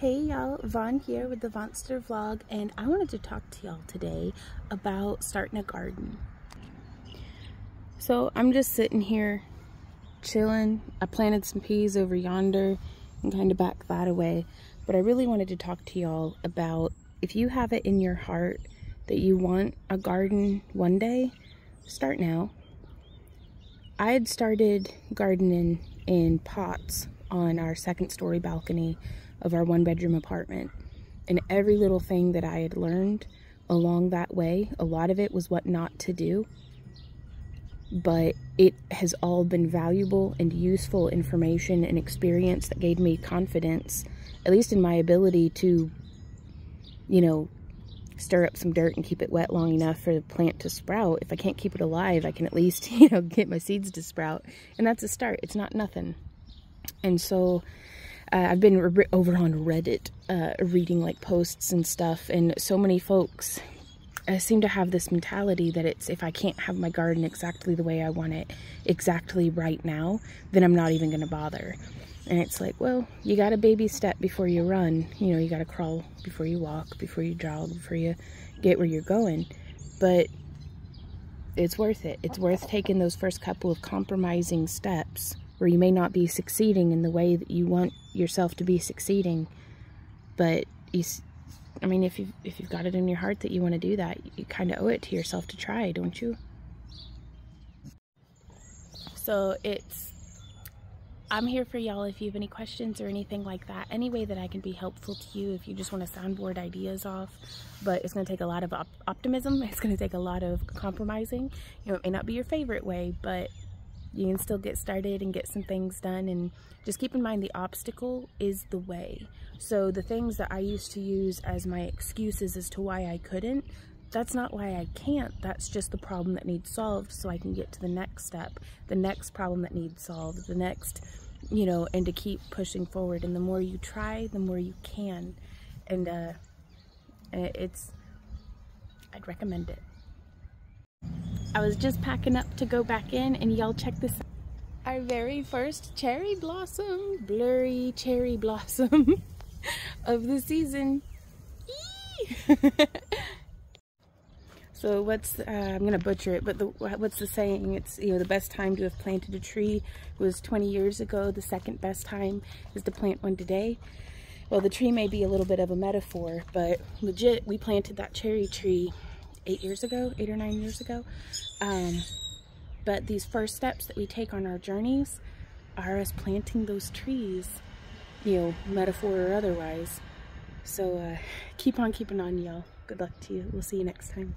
Hey y'all, Vaughn here with the Vonster Vlog, and I wanted to talk to y'all today about starting a garden. So I'm just sitting here chilling. I planted some peas over yonder and kind of back that away, but I really wanted to talk to y'all about if you have it in your heart that you want a garden one day, start now. I had started gardening in pots on our second-story balcony of our one-bedroom apartment, and every little thing that I had learned along that way, a lot of it was what not to do, but it has all been valuable and useful information and experience that gave me confidence, at least in my ability to, you know, stir up some dirt and keep it wet long enough for the plant to sprout. If I can't keep it alive, I can at least, you know, get my seeds to sprout, and that's a start. It's not nothing. And so I've been over on Reddit reading like posts and stuff, and so many folks seem to have this mentality that it's, if I can't have my garden exactly the way I want it exactly right now, then I'm not even going to bother. And it's like, well, you got to baby step before you run. You know, you got to crawl before you walk, before you jog, before you get where you're going. But it's worth it. It's worth taking those first couple of compromising steps where you may not be succeeding in the way that you want yourself to be succeeding, but I mean, if you've got it in your heart that you want to do that, you kind of owe it to yourself to try, don't you? So I'm here for y'all if you have any questions or anything like that, any way that I can be helpful to you, if you just want to soundboard ideas off. But it's going to take a lot of optimism. It's going to take a lot of compromising. You know, it may not be your favorite way, but you can still get started and get some things done. And just keep in mind, the obstacle is the way. So the things that I used to use as my excuses as to why I couldn't, that's not why I can't. That's just the problem that needs solved, so I can get to the next step, the next problem that needs solved, the next, you know, and to keep pushing forward. And the more you try, the more you can. And I'd recommend it. I was just packing up to go back in, and y'all check this out. Our very first cherry blossom, blurry cherry blossom of the season. So I'm gonna butcher it, but what's the saying? It's, you know, the best time to have planted a tree was 20 years ago. The second best time is to plant one today. Well, the tree may be a little bit of a metaphor, but legit, we planted that cherry tree 8 or 9 years ago. But these first steps that we take on our journeys are us planting those trees, you know, metaphor or otherwise. So keep on keeping on, y'all. Good luck to you. We'll see you next time.